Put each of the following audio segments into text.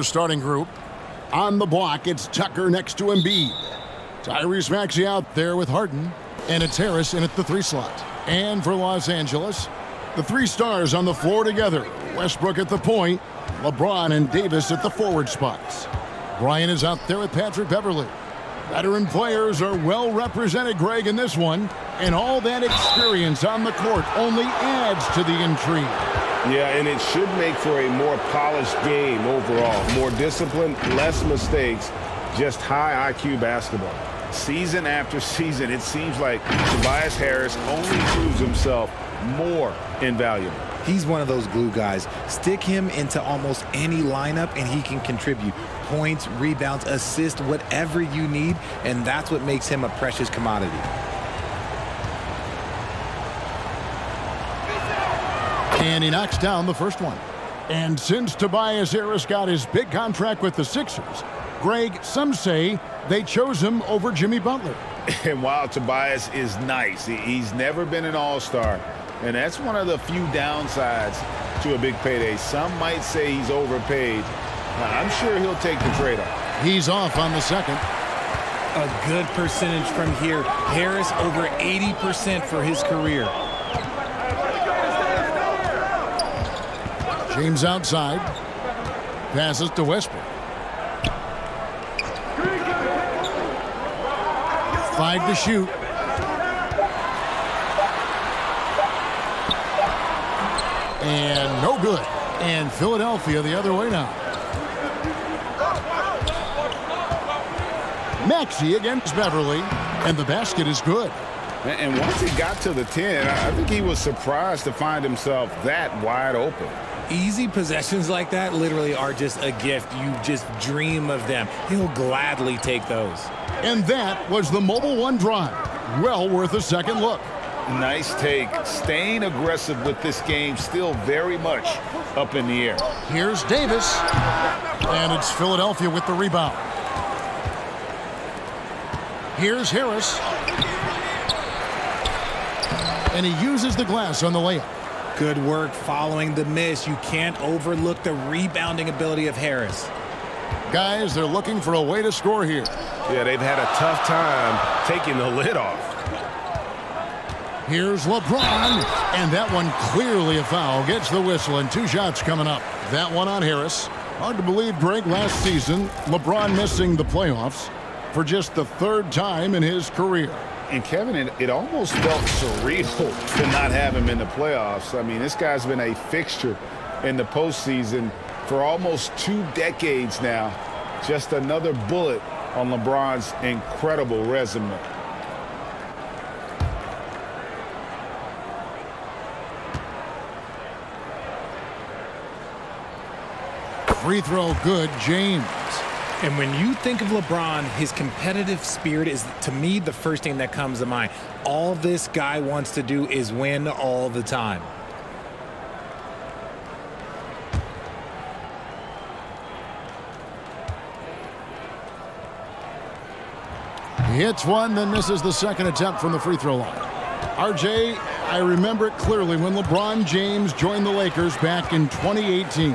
Starting group. On the block, it's Tucker next to Embiid. Tyrese Maxey out there with Harden. And it's Harris in at the 3 slot. And for Los Angeles, the 3 stars on the floor together. Westbrook at the point. LeBron and Davis at the forward spots. Bryant is out there with Patrick Beverley. Veteran players are well represented, Greg, in this one. And all that experience on the court only adds to the intrigue. Yeah, and it should make for a more polished game overall. More discipline, less mistakes, just high IQ basketball. Season after season, it seems like Tobias Harris only proves himself more invaluable. He's one of those glue guys. Stick him into almost any lineup and he can contribute. Points, rebounds, assists, whatever you need, and that's what makes him a precious commodity. And he knocks down the first one. And since Tobias Harris got his big contract with the Sixers, Greg, some say they chose him over Jimmy Butler. And while Tobias is nice, he's never been an all-star. And that's one of the few downsides to a big payday. Some might say he's overpaid. I'm sure he'll take the trade-off. He's off on the second. A good percentage from here. Harris over 80% for his career. James outside. Passes to Westbrook. 5 to shoot. And no good. And Philadelphia the other way now. Maxey against Beverly. And the basket is good. And once he got to the 10, I think he was surprised to find himself that wide open. Easy possessions like that literally are just a gift. You just dream of them. He'll gladly take those. And that was the Mobile One drive. Well worth a second look. Nice take. Staying aggressive with this game, still very much up in the air. Here's Davis. And it's Philadelphia with the rebound. Here's Harris. And he uses the glass on the layup. Good work following the miss. You can't overlook the rebounding ability of Harris. Guys, they're looking for a way to score here. Yeah, they've had a tough time taking the lid off. Here's LeBron. And that one clearly a foul. Gets the whistle and 2 shots coming up. That one on Harris. Hard to believe, Greg, last season, LeBron missing the playoffs for just the 3rd time in his career. And, Kevin, it almost felt surreal to not have him in the playoffs. I mean, this guy's been a fixture in the postseason for almost 2 decades now. Just another bullet on LeBron's incredible resume. Free throw good, James. And when you think of LeBron, his competitive spirit is, to me, the first thing that comes to mind. All this guy wants to do is win all the time. He hits one, then misses the second attempt from the free throw line. RJ, I remember it clearly when LeBron James joined the Lakers back in 2018.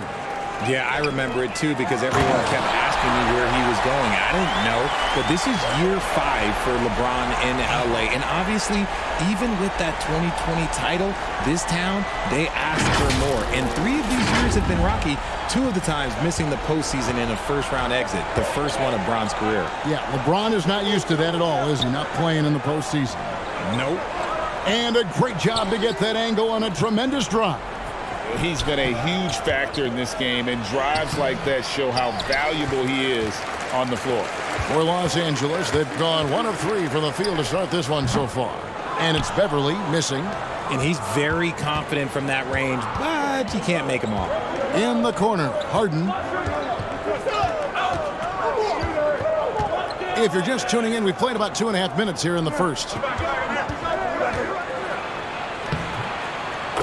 Yeah, I remember it too because everyone kept asking me where he was going. I didn't know, but this is year 5 for LeBron in LA. And obviously, even with that 2020 title, this town, they asked for more. And 3 of these years have been rocky, 2 of the times missing the postseason in a first-round exit, the first one of Bron's career. Yeah, LeBron is not used to that at all, is he? Not playing in the postseason. Nope. And a great job to get that angle on a tremendous drive. He's been a huge factor in this game, and drives like that show how valuable he is on the floor. For Los Angeles, they've gone 1 of 3 from the field to start this one so far. And it's Beverly missing. And he's very confident from that range, but you can't make him all. In the corner, Harden. If you're just tuning in, we've played about 2.5 minutes here in the first.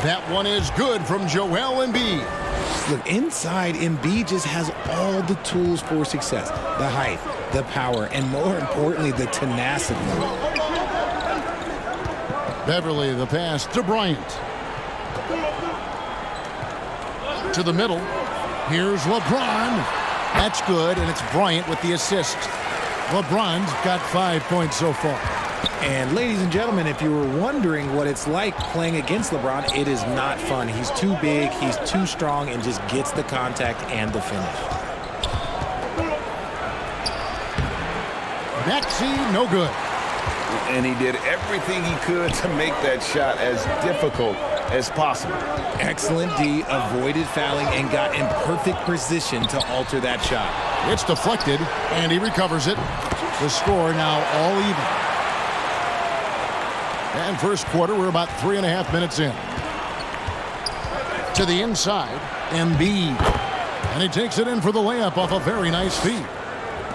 That one is good from Joel Embiid. Look, inside, Embiid just has all the tools for success. The height, the power, and more importantly, the tenacity. Beverly, the pass to Bryant. To the middle. Here's LeBron. That's good, and it's Bryant with the assist. LeBron's got 5 points so far. And ladies and gentlemen, if you were wondering what it's like playing against LeBron, it is not fun. He's too big, he's too strong, and just gets the contact and the finish. Maxey, no good. And he did everything he could to make that shot as difficult as possible. Excellent D, avoided fouling, and got in perfect position to alter that shot. It's deflected, and he recovers it. The score now all even. And first quarter, we're about 3.5 minutes in. To the inside, Embiid. And he takes it in for the layup off a very nice feed.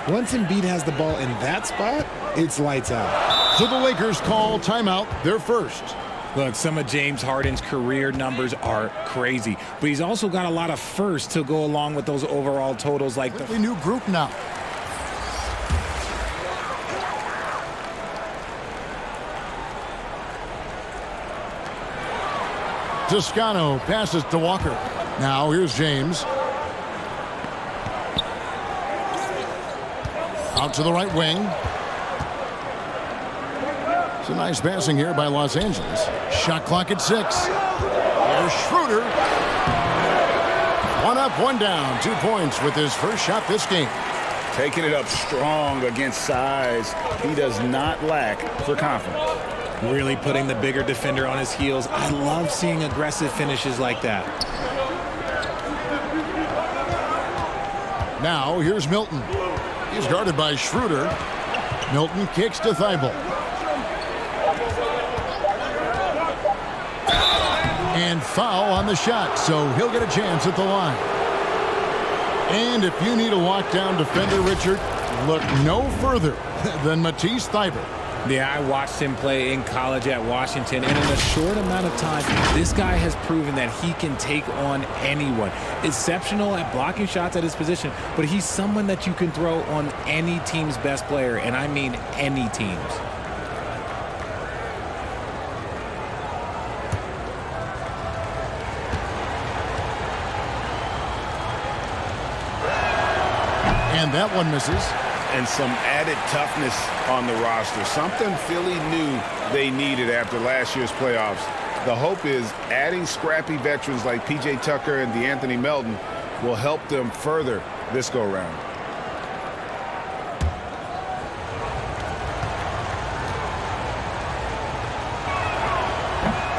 Once Embiid has the ball in that spot, it's lights out. So the Lakers call timeout, their first. Look, some of James Harden's career numbers are crazy, but he's also got a lot of firsts to go along with those overall totals like the new group now. Toscano passes to Walker. Now here's James. Out to the right wing. It's a nice passing here by Los Angeles. Shot clock at 6. Here's Schroeder. 1 up, 1 down. 2 points with his first shot this game. Taking it up strong against size. He does not lack for confidence. Really putting the bigger defender on his heels. I love seeing aggressive finishes like that. Now here's Milton. He's guarded by Schroeder. Milton kicks to Thibault. And foul on the shot, so he'll get a chance at the line. And if you need a lockdown defender, Richard, look no further than Matisse Thybulle. Yeah, I watched him play in college at Washington, and in a short amount of time, this guy has proven that he can take on anyone. Exceptional at blocking shots at his position, but he's someone that you can throw on any team's best player, and I mean any team's. And that one misses. And some added toughness on the roster. Something Philly knew they needed after last year's playoffs. The hope is adding scrappy veterans like P.J. Tucker and DeAnthony Melton will help them further this go-round.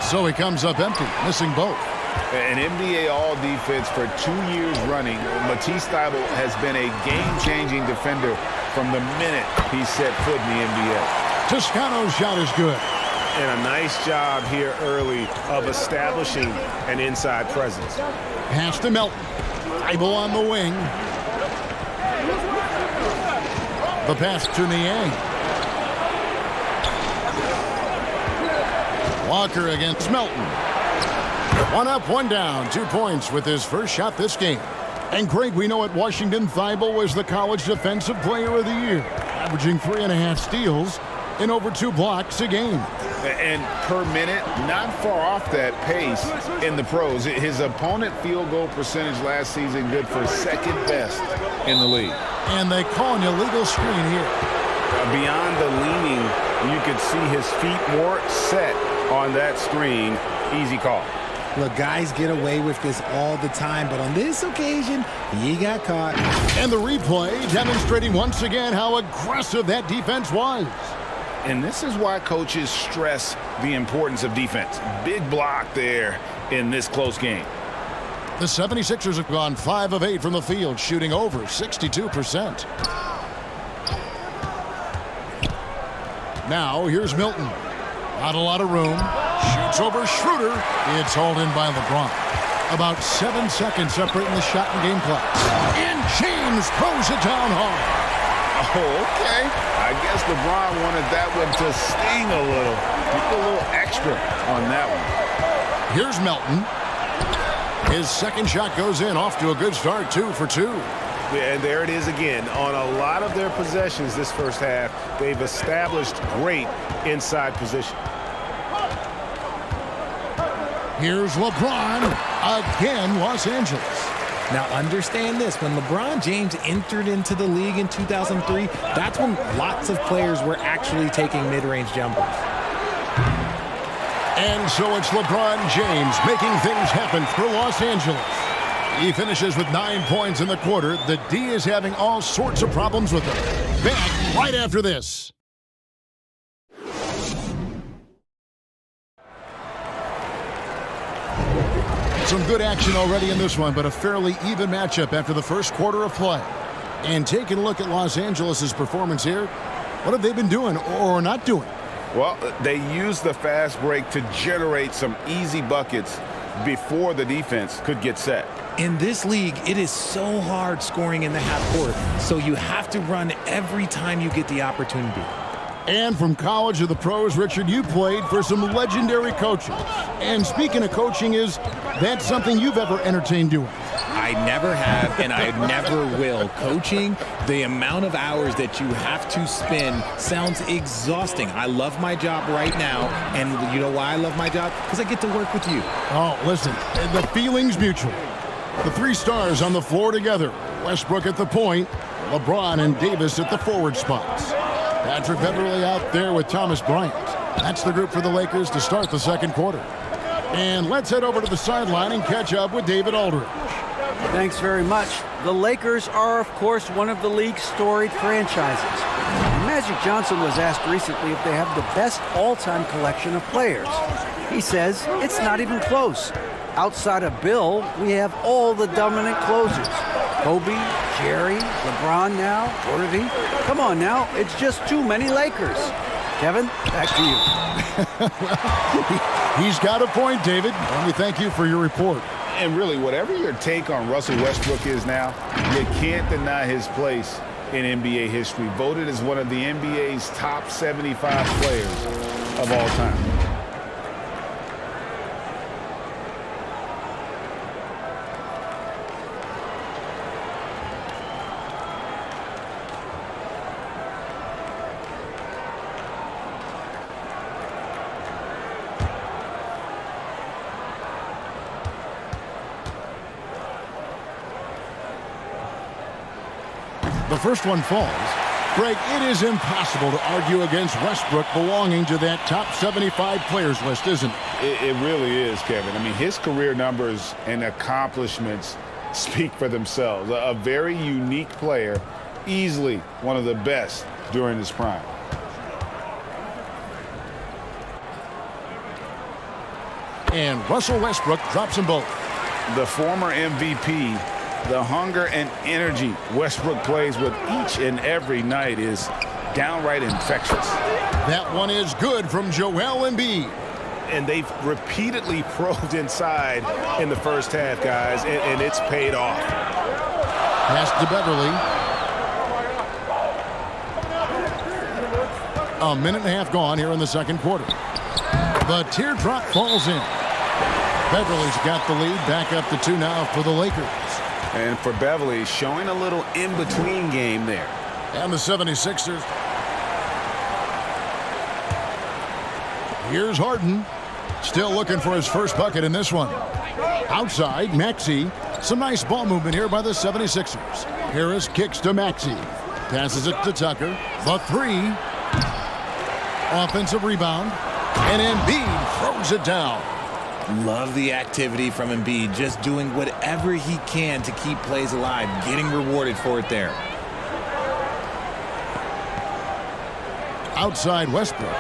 So he comes up empty, missing both. An NBA All-Defense for 2 years running, Matisse Thybulle has been a game-changing defender from the minute he set foot in the NBA. Toscano's shot is good. And a nice job here early of establishing an inside presence. Pass to Melton. Thybulle on the wing. The pass to Niang. Walker against Melton. 1 up, 1 down. 2 points with his first shot this game. And Greg, we know at Washington, Thybulle was the college defensive player of the year, averaging 3.5 steals and over 2 blocks a game. And per minute, not far off that pace in the pros. His opponent field goal percentage last season good for second best in the league. And they call an illegal screen here. Beyond the leaning, you could see his feet more set on that screen. Easy call. Look, guys get away with this all the time, but on this occasion, he got caught. And the replay demonstrating once again how aggressive that defense was. And this is why coaches stress the importance of defense. Big block there in this close game. The 76ers have gone 5 of 8 from the field, shooting over 62%. Now here's Milton. Not a lot of room. Shoots over Schroeder. It's hauled in by LeBron. About 7 seconds separating the shot and game clock. And James throws it down hard. Oh, okay. I guess LeBron wanted that one to sting a little. Get a little extra on that one. Here's Melton. His second shot goes in, off to a good start, 2 for 2. Yeah, and there it is again. On a lot of their possessions this first half, they've established great inside position. Here's LeBron. Again, Los Angeles. Now, understand this. When LeBron James entered into the league in 2003, that's when lots of players were actually taking mid-range jumpers. And so it's LeBron James making things happen for Los Angeles. He finishes with 9 points in the quarter. The D is having all sorts of problems with him. Back right after this. Some good action already in this one, but a fairly even matchup after the first quarter of play. And taking a look at Los Angeles' performance here, what have they been doing or not doing? Well, they used the fast break to generate some easy buckets before the defense could get set. In this league, it is so hard scoring in the half court, so you have to run every time you get the opportunity. And from college to the pros, Richard, you played for some legendary coaches. And speaking of coaching, is that something you've ever entertained doing? I never have, and I never will. Coaching, the amount of hours that you have to spend sounds exhausting. I love my job right now, and you know why I love my job? Because I get to work with you. Oh, listen, the feeling's mutual. The three stars on the floor together. Westbrook at the point, LeBron and Davis at the forward spots. Patrick Beverley out there with Thomas Bryant. That's the group for the Lakers to start the second quarter. And let's head over to the sideline and catch up with David Aldridge. Thanks very much. The Lakers are, of course, one of the league's storied franchises. Magic Johnson was asked recently if they have the best all-time collection of players. He says it's not even close. Outside of Bill, we have all the dominant closers. Kobe, Jerry, LeBron now, Worthy. Come on now, it's just too many Lakers. Kevin, back to you. Well, he's got a point, David. Let me thank you for your report. And really, whatever your take on Russell Westbrook is now, you can't deny his place in NBA history. Voted as one of the NBA's top 75 players of all time. The first one falls. Greg, it is impossible to argue against Westbrook belonging to that top 75 players list, isn't it? It really is, Kevin. I mean, his career numbers and accomplishments speak for themselves. A very unique player, easily one of the best during his prime. And Russell Westbrook drops them both. The former MVP, the hunger and energy Westbrook plays with each and every night is downright infectious. That one is good from Joel Embiid. And they've repeatedly probed inside in the first half, guys, and it's paid off. Pass to Beverley. A minute and a half gone here in the second quarter. The teardrop falls in. Beverley's got the lead, back up to 2 now for the Lakers. And for Beverley, showing a little in-between game there. And the 76ers. Here's Harden. Still looking for his first bucket in this one. Outside, Maxey. Some nice ball movement here by the 76ers. Harris kicks to Maxey. Passes it to Tucker. The three. Offensive rebound. And Embiid throws it down. Love the activity from Embiid, just doing whatever he can to keep plays alive, getting rewarded for it there. Outside Westbrook.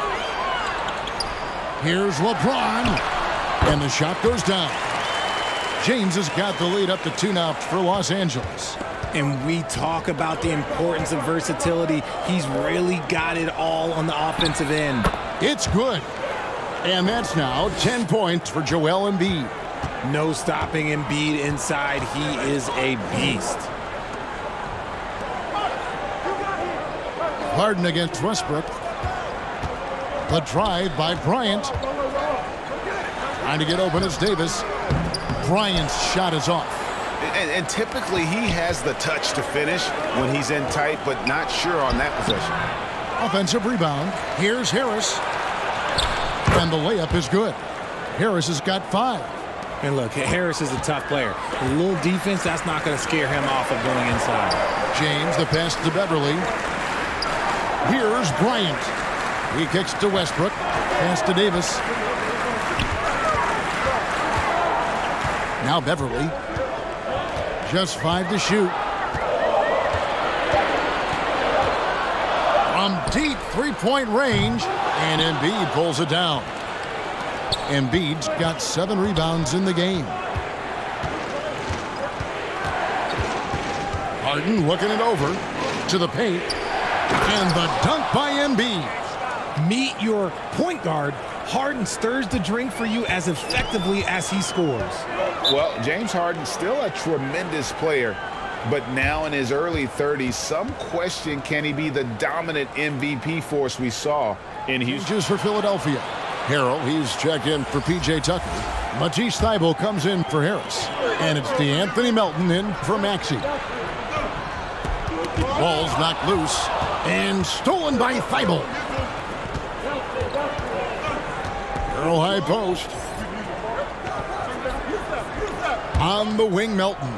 Here's LeBron. And the shot goes down. James has got the lead up to 2 now for Los Angeles. And we talk about the importance of versatility. He's really got it all on the offensive end. It's good. And that's now 10 points for Joel Embiid. No stopping Embiid inside. He is a beast. Harden against Westbrook. The drive by Bryant. Trying to get open is Davis. Bryant's shot is off. And typically he has the touch to finish when he's in tight, but not sure on that possession. Offensive rebound. Here's Harris. And the layup is good. Harris has got 5. And look, Harris is a tough player. A little defense, that's not going to scare him off of going inside. James, the pass to Beverly. Here's Bryant. He kicks to Westbrook. Pass to Davis. Now Beverly. Just 5 to shoot. From deep three-point range, and Embiid pulls it down. Embiid's got 7 rebounds in the game. Harden looking it over to the paint. And the dunk by Embiid. Meet your point guard. Harden stirs the drink for you as effectively as he scores. Well, James Harden's still a tremendous player, but now in his early 30s, some question, can he be the dominant MVP force we saw in Houston? Just for Philadelphia. Harrell, he's checked in for P.J. Tucker. Matisse Thybulle comes in for Harris. And it's DeAnthony Melton in for Maxey. Ball's knocked loose and stolen by Thybulle. Harrell high post. On the wing, Melton.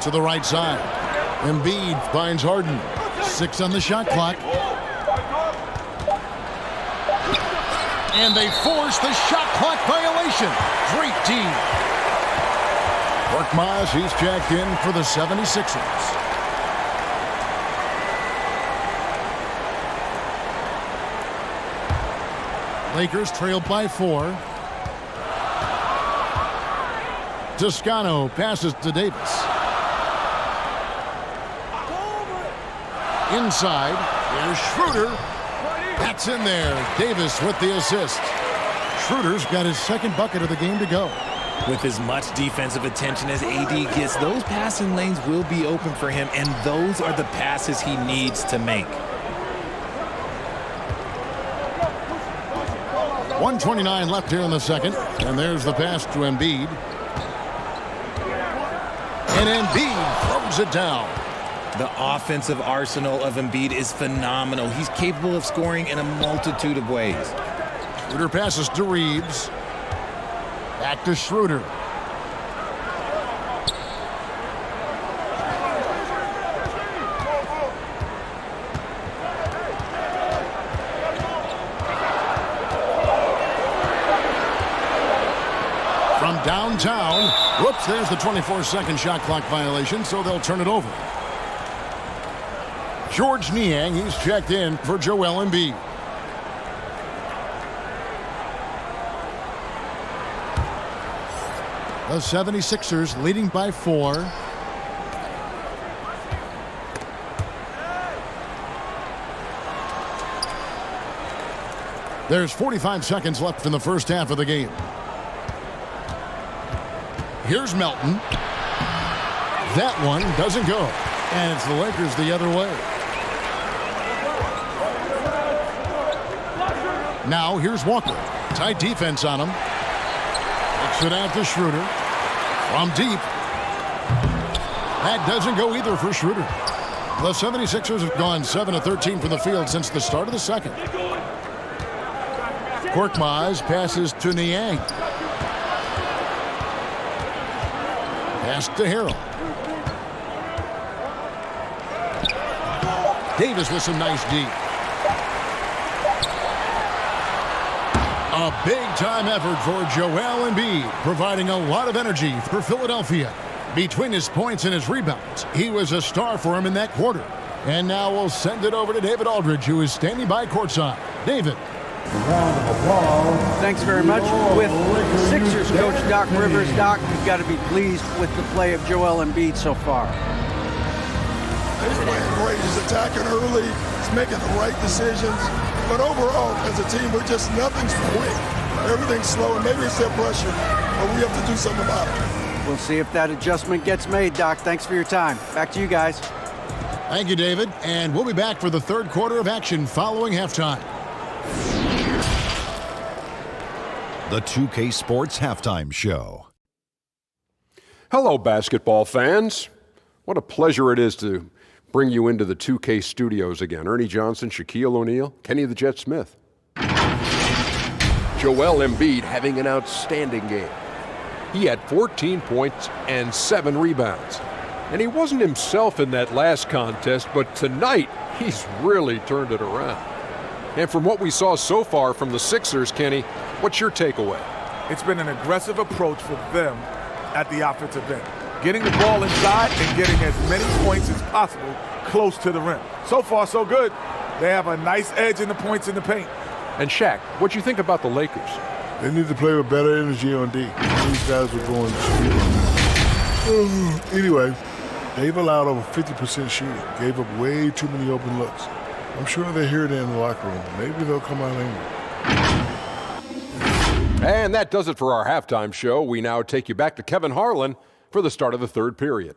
To the right side. Embiid finds Harden. 6 on the shot clock. And they force the shot clock violation. Great D. Korkmaz, he's checked in for the 76ers. Lakers trailed by 4. Toscano passes to Davis. Inside, here's Schroeder. That's in there. Davis with the assist. Schroeder's got his second bucket of the game to go. With as much defensive attention as AD gets, those passing lanes will be open for him, and those are the passes he needs to make. 1:29 left here in the second, and there's the pass to Embiid. And Embiid throws it down. The offensive arsenal of Embiid is phenomenal. He's capable of scoring in a multitude of ways. Schroeder passes to Reeves. Back to Schroeder. From downtown. Whoops, there's the 24-second shot clock violation, so they'll turn it over. George Niang, he's checked in for Joel Embiid. The 76ers leading by 4. There's 45 seconds left in the first half of the game. Here's Melton. That one doesn't go. And it's the Lakers the other way. Now here's Walker. Tight defense on him. Looks it out to Schroeder. From deep. That doesn't go either for Schroeder. The 76ers have gone 7 of 13 from the field since the start of the second. Korkmaz passes to Niang. Pass to Harrell. Davis with some nice D. A big-time effort for Joel Embiid, providing a lot of energy for Philadelphia. Between his points and his rebounds, he was a star for him in that quarter. And now we'll send it over to David Aldridge, who is standing by courtside. David. Thanks very much. With Sixers coach Doc Rivers. Doc, you've got to be pleased with the play of Joel Embiid so far. He's playing great. He's attacking early. He's making the right decisions. But overall, as a team, nothing's quick. Everything's slow, and maybe it's their pressure, but we have to do something about it. We'll see if that adjustment gets made, Doc. Thanks for your time. Back to you guys. Thank you, David. And we'll be back for the third quarter of action following halftime. The 2K Sports Halftime Show. Hello, basketball fans. What a pleasure it is to bring you into the 2K studios again. Ernie Johnson, Shaquille O'Neal, Kenny the Jet Smith. Joel Embiid having an outstanding game. He had 14 points and 7 rebounds. And he wasn't himself in that last contest, but tonight he's really turned it around. And from what we saw so far from the Sixers, Kenny, what's your takeaway? It's been an aggressive approach for them at the offensive end. Getting the ball inside and getting as many points as possible close to the rim. So far, so good. They have a nice edge in the points in the paint. And Shaq, what'd you think about the Lakers? They need to play with better energy on D. These guys were going to speed. Anyway, they've allowed over 50% shooting. Gave up way too many open looks. I'm sure they hear it in the locker room. Maybe they'll come out angry. And that does it for our halftime show. We now take you back to Kevin Harlan for the start of the third period.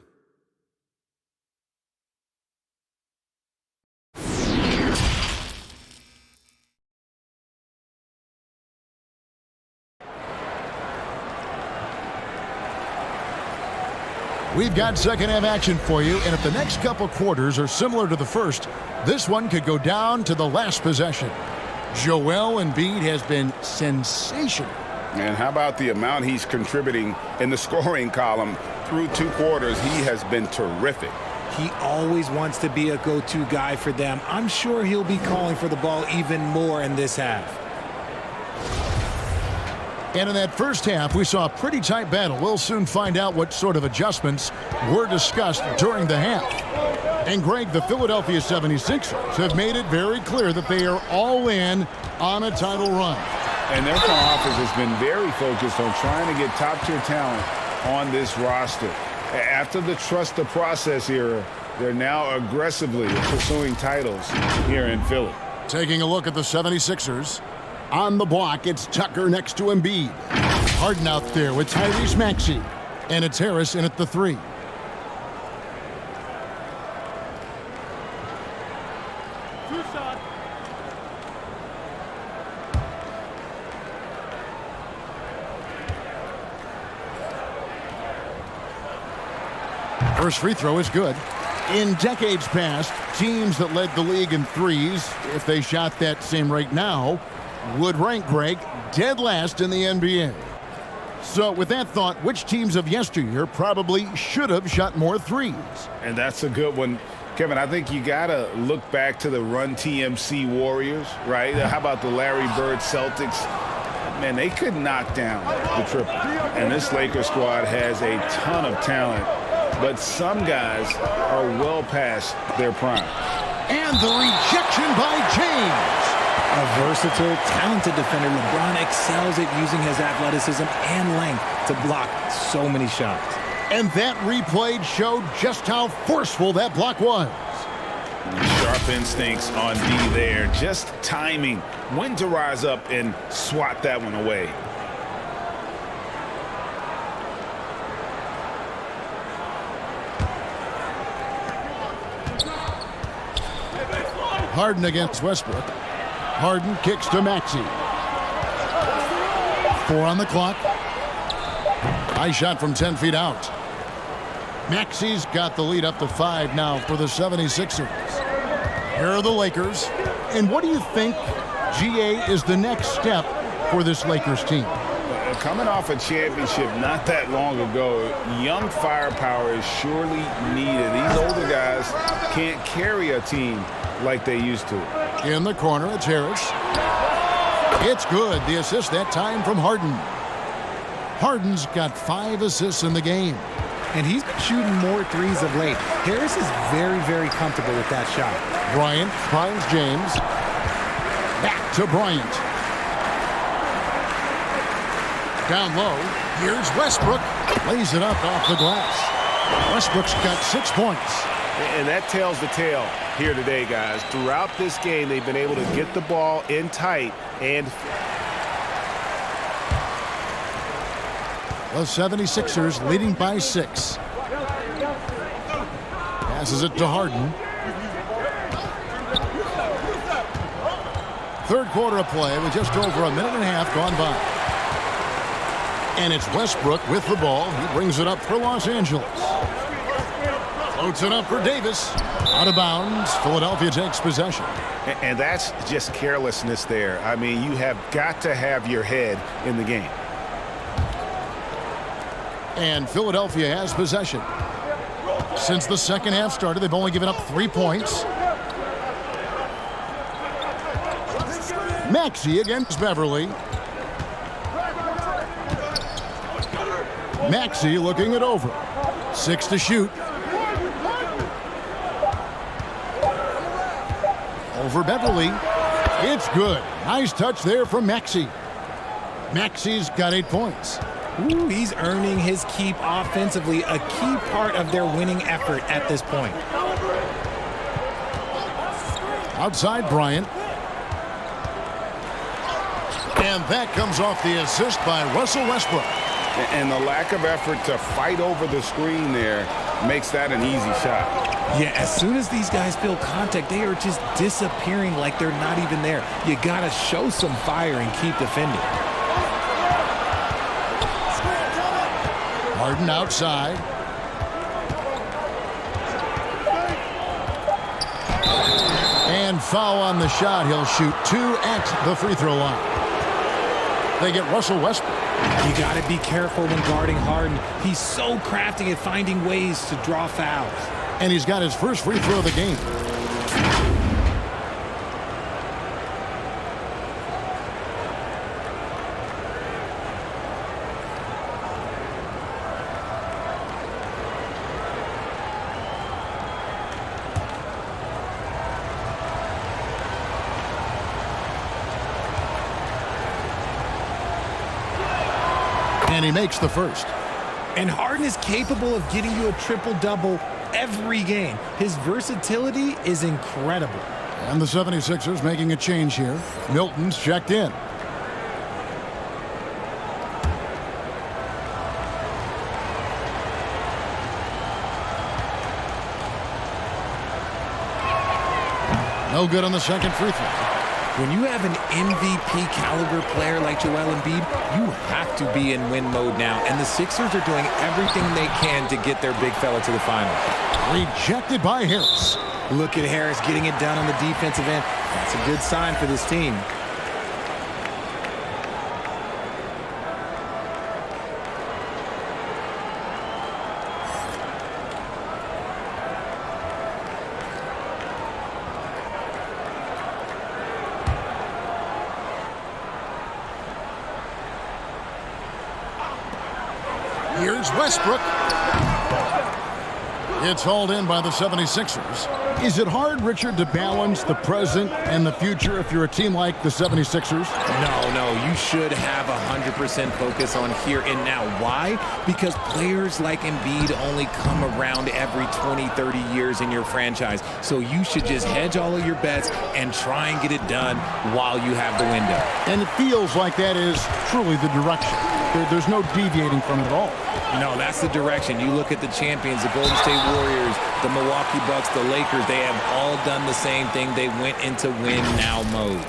We've got second half action for you, and if the next couple quarters are similar to the first, this one could go down to the last possession. Joel Embiid has been sensational. And how about the amount he's contributing in the scoring column through 2 quarters? He has been terrific. He always wants to be a go-to guy for them. I'm sure he'll be calling for the ball even more in this half. And in that first half, we saw a pretty tight battle. We'll soon find out what sort of adjustments were discussed during the half. And Greg, the Philadelphia 76ers have made it very clear that they are all in on a title run. And their front office has been very focused on trying to get top-tier talent on this roster. After the trust the process era, they're now aggressively pursuing titles here in Philly. Taking a look at the 76ers. On the block, it's Tucker next to Embiid. Harden out there with Tyrese Maxey. And it's Harris in at the 3. First free throw is good. In decades past, teams that led the league in threes, if they shot that same rate now, would rank, Greg, dead last in the NBA. So with that thought, which teams of yesteryear probably should have shot more threes? And that's a good one. Kevin, I think you got to look back to the Run TMC Warriors, right? How about the Larry Bird Celtics? Man, they could knock down the triple. And this Lakers squad has a ton of talent, but some guys are well past their prime. And the rejection by James. A versatile, talented defender, LeBron excels at using his athleticism and length to block so many shots. And that replay showed just how forceful that block was. Sharp instincts on D there. Just timing when to rise up and swat that one away. Harden against Westbrook. Harden kicks to Maxey. 4 on the clock. High shot from 10 feet out. Maxey's got the lead up to 5 now for the 76ers. Here are the Lakers. And what do you think, GA, is the next step for this Lakers team? Coming off a championship not that long ago, young firepower is surely needed. These older guys can't carry a team like they used to. In the corner, it's Harris. It's good. The assist that time from Harden. Harden's got 5 assists in the game. And he's been shooting more threes of late. Harris is very, very comfortable with that shot. Bryant finds James. Back to Bryant. Down low. Here's Westbrook. Lays it up off the glass. Westbrook's got 6 points. And that tells the tale here today, guys. Throughout this game, they've been able to get the ball in tight and... The 76ers leading by 6. Passes it to Harden. Third quarter of play with just over a minute and a half gone by. And it's Westbrook with the ball. He brings it up for Los Angeles. Floats it up for Davis. Out of bounds. Philadelphia takes possession. And that's just carelessness there. I mean, you have got to have your head in the game. And Philadelphia has possession. Since the second half started, they've only given up 3 points. Maxey against Beverly. Maxey looking it over. 6 to shoot. Over Beverly. It's good. Nice touch there from Maxey. Maxey's got 8 points. Ooh, he's earning his keep offensively, a key part of their winning effort at this point. Outside Bryant. And that comes off the assist by Russell Westbrook. And the lack of effort to fight over the screen there makes that an easy shot. Yeah, as soon as these guys feel contact, they are just disappearing like they're not even there. You got to show some fire and keep defending. Harden outside. And foul on the shot. He'll shoot 2 at the free throw line. They get Russell Westbrook. You got to be careful when guarding Harden. He's so crafty at finding ways to draw fouls. And he's got his first free throw of the game. And he makes the first. And Harden is capable of getting you a triple-double every game. His versatility is incredible. And the 76ers making a change here. Milton's checked in. No good on the second free throw. When you have an MVP caliber player like Joel Embiid, you have to be in win mode now. And the Sixers are doing everything they can to get their big fella to the final. Rejected by Harris. Look at Harris getting it done on the defensive end. That's a good sign for this team. Here's Westbrook. It's hauled in by the 76ers. Is it hard, Richard, to balance the present and the future if you're a team like the 76ers? No, you should have 100% focus on here and now. Why? Because players like Embiid only come around every 20, 30 years in your franchise. So you should just hedge all of your bets and try and get it done while you have the window. And it feels like that is truly the direction. There's no deviating from it at all. No, that's the direction. You look at the champions, the Golden State Warriors, the Milwaukee Bucks, the Lakers, they have all done the same thing. They went into win-now mode.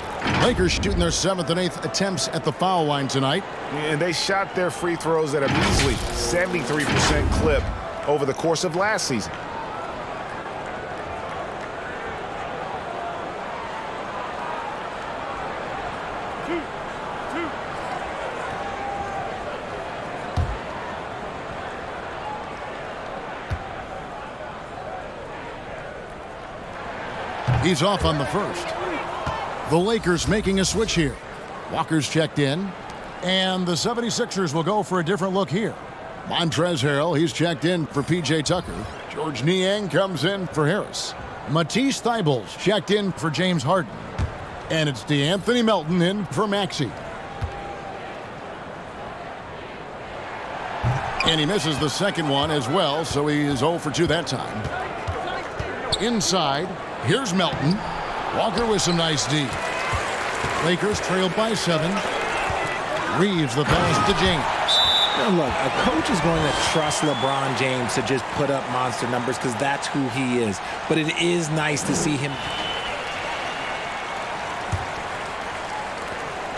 Lakers shooting their 7th and 8th attempts at the foul line tonight. And they shot their free throws at a measly 73% clip over the course of last season. He's off on the first. The Lakers making a switch here. Walker's checked in. And the 76ers will go for a different look here. Montrezl Harrell, he's checked in for P.J. Tucker. George Niang comes in for Harris. Matisse Thybulle's checked in for James Harden. And it's DeAnthony Melton in for Maxey. And he misses the second one as well, so he is 0 for 2 that time. Inside, here's Melton. Walker with some nice D. Lakers trailed by 7. Reeves the pass to James. Now look, a coach is going to trust LeBron James to just put up monster numbers because that's who he is. But it is nice to see him.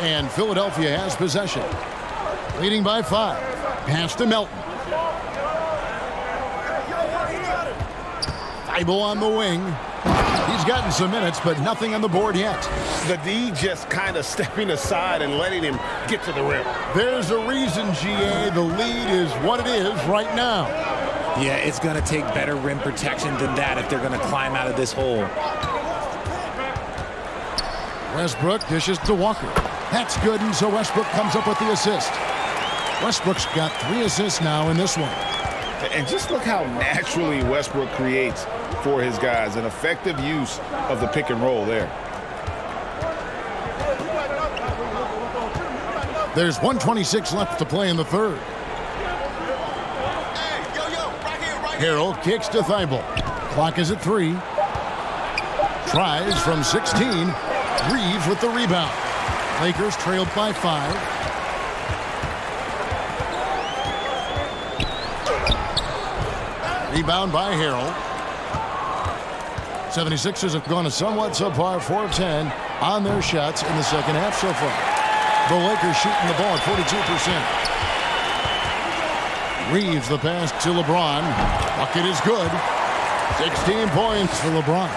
And Philadelphia has possession. Leading by 5. Pass to Melton. Thibault on the wing. He's gotten some minutes, but nothing on the board yet. The D just kind of stepping aside and letting him get to the rim. There's a reason, GA. The lead is what it is right now. Yeah, it's going to take better rim protection than that if they're going to climb out of this hole. Westbrook dishes to Walker. That's good, and so Westbrook comes up with the assist. Westbrook's got 3 assists now in this one. And just look how naturally Westbrook creates for his guys. An effective use of the pick and roll there. There's 1:26 left to play in the third. Harrell kicks to Thibault. Clock is at 3. Tries from 16. Reeves with the rebound. Lakers trailed by 5. Rebound by Harrell. 76ers have gone a somewhat subpar 4 of 10 on their shots in the second half so far. The Lakers shooting the ball at 42%. Reeves the pass to LeBron. Bucket is good. 16 points for LeBron.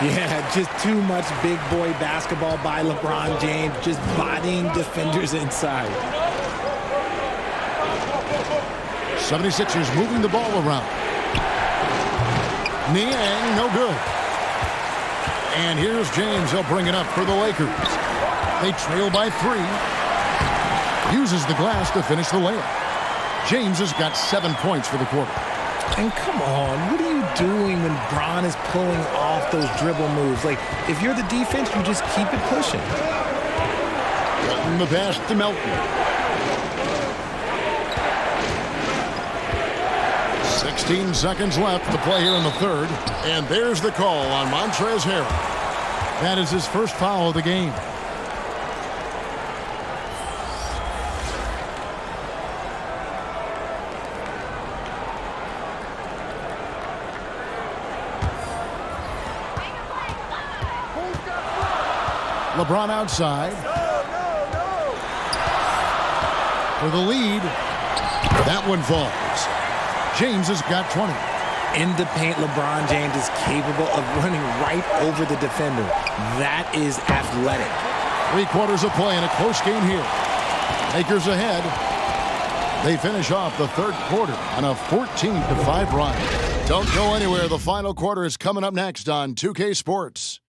Yeah, just too much big boy basketball by LeBron James, just bodying defenders inside. 76ers moving the ball around. Niang, no good. And here's James. He'll bring it up for the Lakers. They trail by 3. Uses the glass to finish the layup. James has got 7 points for the quarter. And come on, what are you doing when Bron is pulling off those dribble moves? Like, if you're the defense, you just keep it pushing. Cutting the pass to Melton. 16 seconds left to play here in the third. And there's the call on Montrezl Harrell. That is his first foul of the game. LeBron outside. For the lead. That one falls. James has got 20. In the paint, LeBron James is capable of running right over the defender. That is athletic. 3 quarters of play in a close game here. Lakers ahead. They finish off the third quarter on a 14-5 run. Don't go anywhere. The final quarter is coming up next on 2K Sports.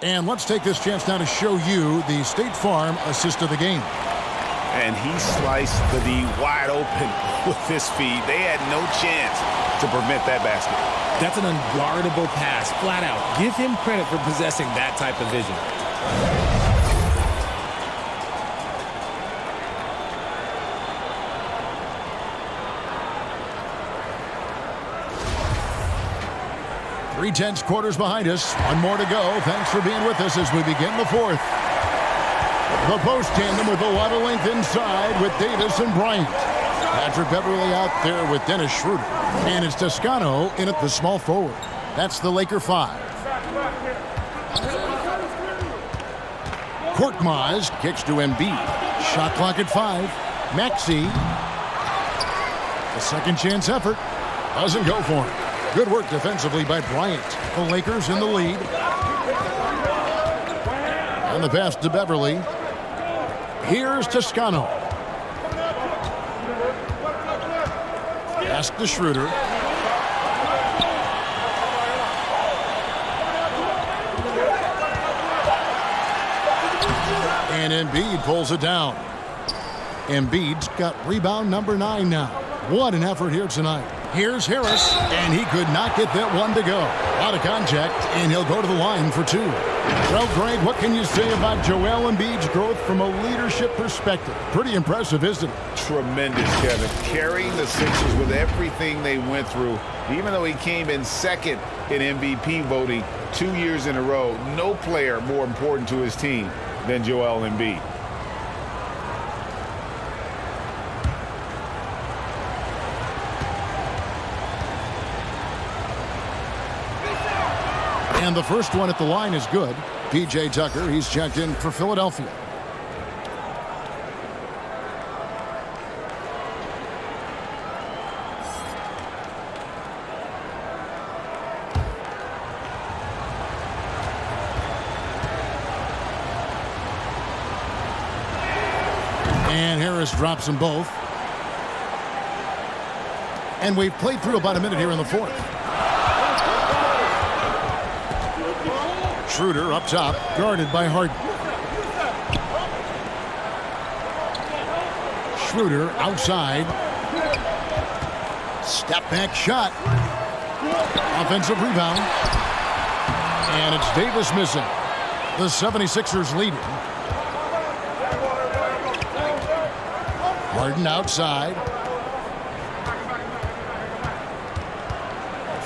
And let's take this chance now to show you the State Farm assist of the game. And he sliced the D wide open with his feet. They had no chance to prevent that basket. That's an unguardable pass, flat out. Give him credit for possessing that type of vision. Three-tenths quarters behind us. One more to go. Thanks for being with us as we begin the fourth. The post tandem with a lot of length inside with Davis and Bryant. Patrick Beverly out there with Dennis Schroeder. And it's Toscano in at the small forward. That's the Laker 5. Korkmaz kicks to Embiid. Shot clock at 5. Maxey. The second chance effort. Doesn't go for him. Good work defensively by Bryant. The Lakers in the lead. And the pass to Beverly. Here's Toscano. Pass to Schroeder. And Embiid pulls it down. Embiid's got rebound number 9 now. What an effort here tonight. Here's Harris, and he could not get that one to go. Out of contact, and he'll go to the line for 2. Well, Greg, what can you say about Joel Embiid's growth from a leadership perspective? Pretty impressive, isn't it? Tremendous, Kevin. Carrying the Sixers with everything they went through. Even though he came in second in MVP voting 2 years in a row, no player more important to his team than Joel Embiid. And the first one at the line is good. P.J. Tucker, he's checked in for Philadelphia. And Harris drops them both. And we've played through about a minute here in the fourth. Schroeder up top, guarded by Harden. Schroeder outside. Step back shot. Offensive rebound. And it's Davis missing. The 76ers leading. Harden outside.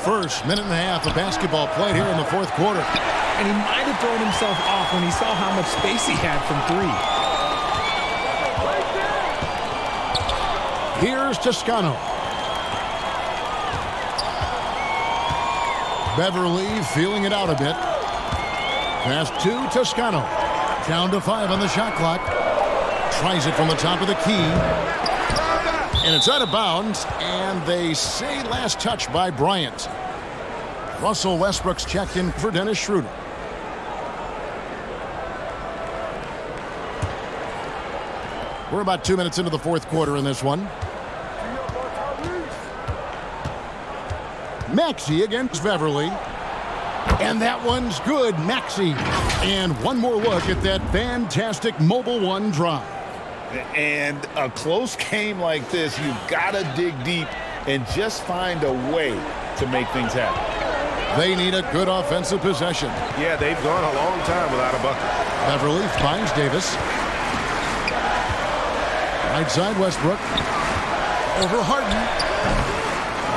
First minute and a half of basketball played here in the fourth quarter. And he might have thrown himself off when he saw how much space he had from three. Here's Toscano. Beverly feeling it out a bit. Pass to Toscano. Down to 5 on the shot clock. Tries it from the top of the key. And it's out of bounds. And they say last touch by Bryant. Russell Westbrook's checked in for Dennis Schroeder. We're about 2 minutes into the fourth quarter in this one. Maxey against Beverly. And that one's good, Maxey. And one more look at that fantastic Mobile One drive. And a close game like this, you've got to dig deep and just find a way to make things happen. They need a good offensive possession. Yeah, they've gone a long time without a bucket. Beverly finds Davis. Right side Westbrook. Over Harden.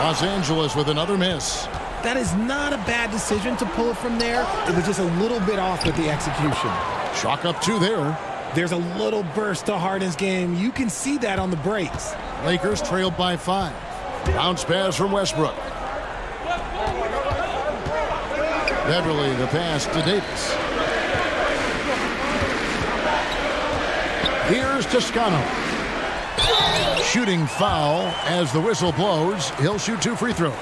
Los Angeles with another miss. That is not a bad decision to pull it from there. It was just a little bit off with the execution. Chalk up 2 there. There's a little burst to Harden's game. You can see that on the breaks. Lakers trailed by 5. Bounce pass from Westbrook. Beverly the pass to Davis. Here's Toscano. Shooting foul as the whistle blows. He'll shoot 2 free throws.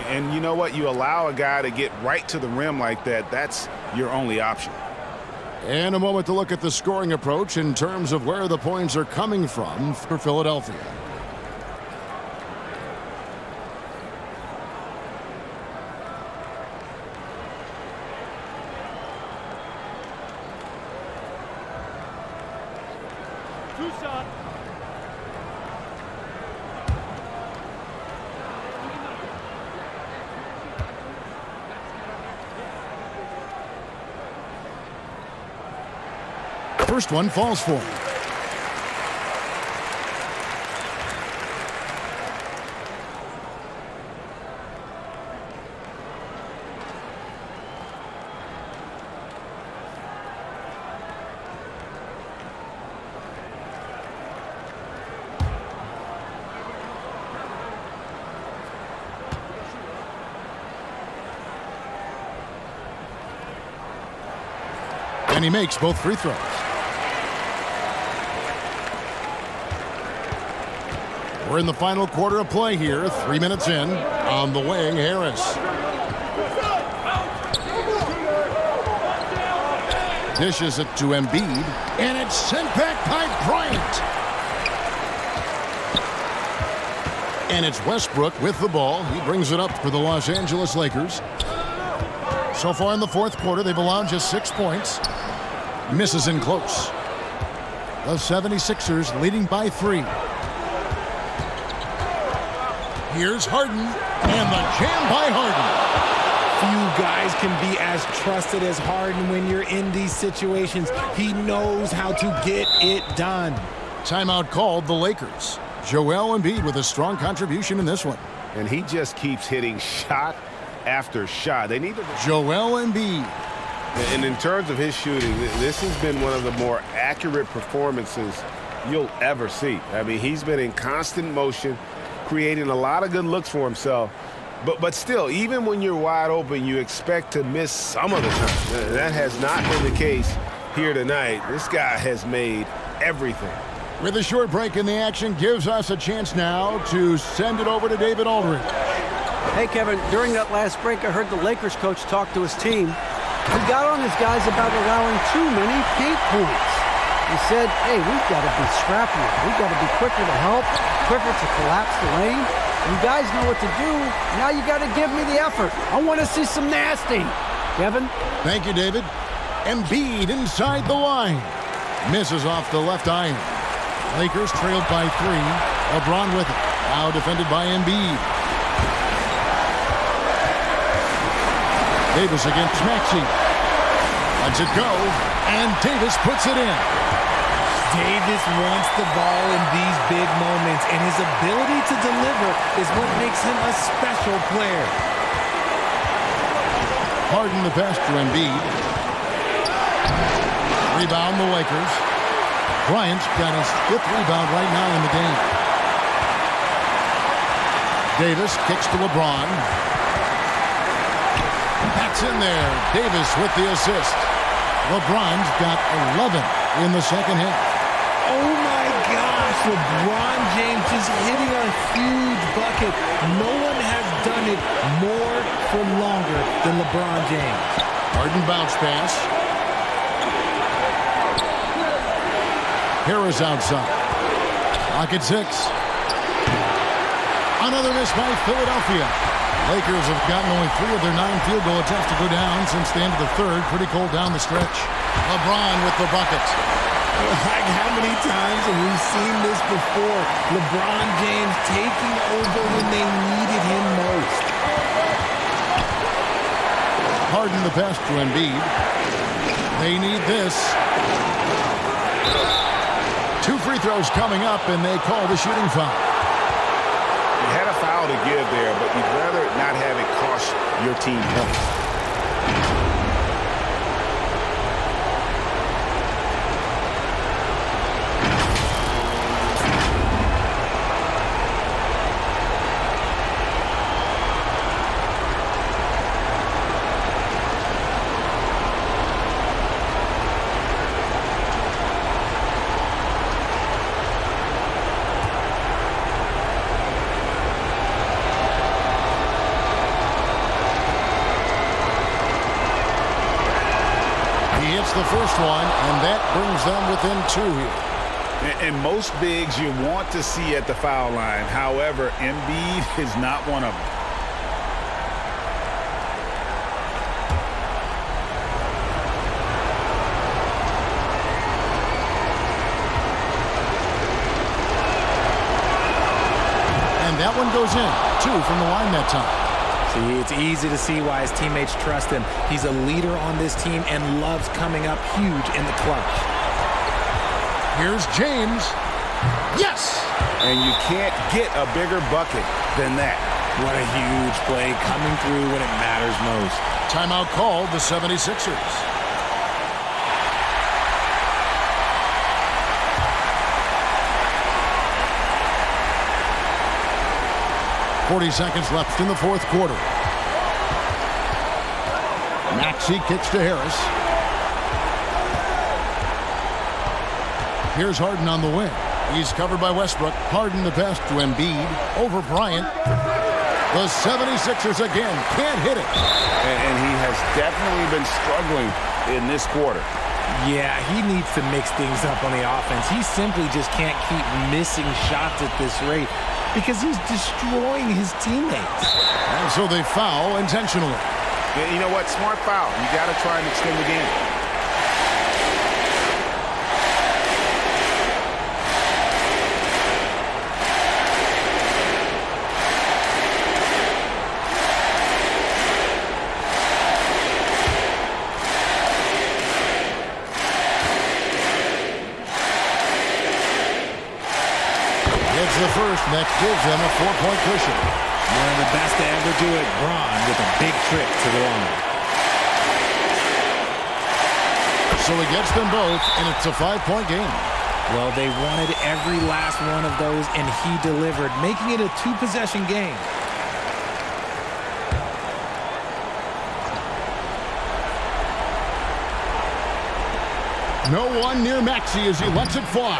And you know what? You allow a guy to get right to the rim like that. That's your only option. And a moment to look at the scoring approach in terms of where the points are coming from for Philadelphia. First one falls for him. And he makes both free throws. We're in the final quarter of play here. 3 minutes in. On the wing, Harris. Dishes it to Embiid. And it's sent back by Bryant. And it's Westbrook with the ball. He brings it up for the Los Angeles Lakers. So far in the fourth quarter, they've allowed just 6 points. Misses in close. The 76ers leading by 3. Here's Harden, and the jam by Harden. Few guys can be as trusted as Harden when you're in these situations. He knows how to get it done. Timeout called the Lakers. Joel Embiid with a strong contribution in this one. And he just keeps hitting shot after shot. They need to... Joel Embiid. And in terms of his shooting, this has been one of the more accurate performances you'll ever see. I mean, he's been in constant motion, creating a lot of good looks for himself. But still, even when you're wide open, you expect to miss some of the time. That has not been the case here tonight. This guy has made everything. With a short break in the action, gives us a chance now to send it over to David Aldridge. Hey, Kevin, during that last break, I heard the Lakers coach talk to his team. He got on his guys about allowing too many paint points. He said, hey, we've got to be scrappier. We've got to be quicker to help, quicker to collapse the lane. You guys know what to do. Now you got to give me the effort. I want to see some nasty. Kevin? Thank you, David. Embiid inside the line. Misses off the left iron. Lakers trailed by 3. LeBron with it. Now defended by Embiid. Davis against Maxey. Lets it go, and Davis puts it in. Davis wants the ball in these big moments, and his ability to deliver is what makes him a special player. Harden the pass to Embiid. Rebound the Lakers. Bryant's got his 5th rebound right now in the game. Davis kicks to LeBron. That's in there. Davis with the assist. LeBron's got 11 in the second half. Oh my gosh, LeBron James is hitting a huge bucket. No one has done it more for longer than LeBron James. Harden bounce pass. Harris outside. Clock at 6. Another miss by Philadelphia. Lakers have gotten only 3 of their 9 field goal attempts to go down since the end of the 3rd. Pretty cold down the stretch. LeBron with the bucket. Like, how many times have we seen this before? LeBron James taking over when they needed him most. Harden the pass to Embiid. They need this. 2 free throws coming up, and they call the shooting foul. You had a foul to give there, but you'd rather not have it cost your team points. The first one, and that brings them within 2 here. And most bigs you want to see at the foul line. However, Embiid is not one of them. And that one goes in. 2 from the line that time. See, it's easy to see why his teammates trust him. He's a leader on this team and loves coming up huge in the clutch. Here's James. Yes! And you can't get a bigger bucket than that. What a huge play coming through when it matters most. Timeout called the 76ers. .40 seconds left in the 4th quarter. Maxey kicks to Harris. Here's Harden on the wing. He's covered by Westbrook. Harden the pass to Embiid. Over Bryant. The 76ers again can't hit it. And he has definitely been struggling in this quarter. Yeah, he needs to mix things up on the offense. He simply just can't keep missing shots at this rate, because he's destroying his teammates. And so they foul intentionally. You know what? Smart foul. You got to try and extend the game. The first, that gives them a 4-point cushion. One of the best to ever do it, Bron, with a big trip to the line. So he gets them both, and it's a 5-point game. Well, they wanted every last one of those, and he delivered, making it a 2-possession game. No one near Maxey as he lets it fly.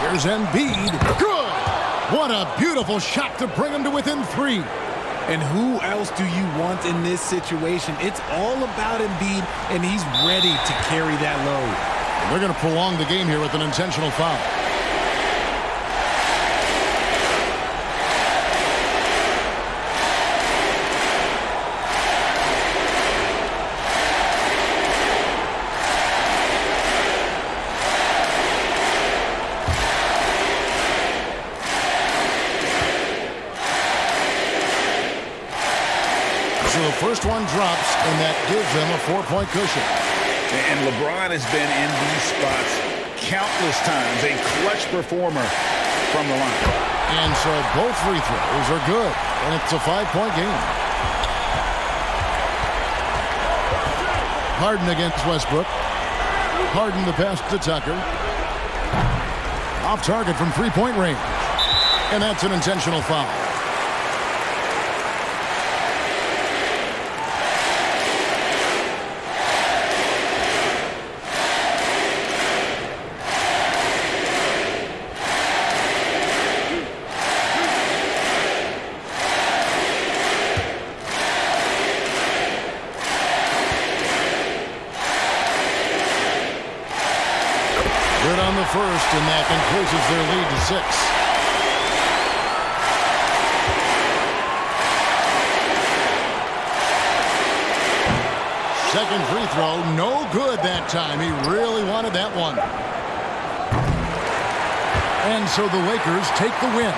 Here's Embiid. Good! What a beautiful shot to bring him to within 3. And who else do you want in this situation? It's all about Embiid, and he's ready to carry that load. They're going to prolong the game here with an intentional foul. So the first one drops, and that gives them a 4-point cushion. And LeBron has been in these spots countless times, a clutch performer from the line. And so both free throws are good, and it's a 5-point game. Harden against Westbrook. Harden the pass to Tucker. Off target from three-point range. And that's an intentional foul. Good on the first, and that increases their lead to 6. Second free throw, no good that time. He really wanted that one. And so the Lakers take the win.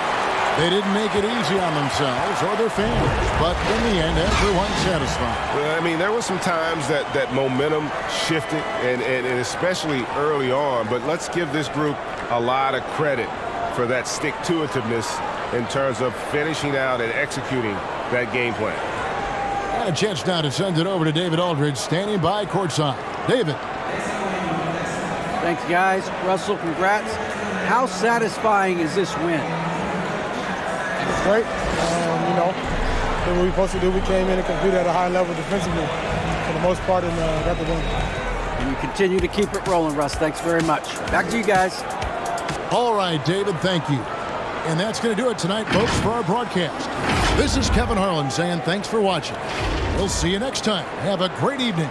They didn't make it easy on themselves or their fans, but in the end, everyone's satisfied. Well, I mean, there were some times that momentum shifted, and especially early on, but let's give this group a lot of credit for that stick-to-itiveness in terms of finishing out and executing that game plan. And a chance now to send it over to David Aldridge, standing by courtside. David. Thanks, guys. Russell, congrats. How satisfying is this win? It's great. You know, did what we were supposed to do. We came in and competed at a high level defensively for the most part and got the win. And you continue to keep it rolling, Russ. Thanks very much. Back to you guys. All right, David, thank you. And that's going to do it tonight, folks, for our broadcast. This is Kevin Harlan saying thanks for watching. We'll see you next time. Have a great evening.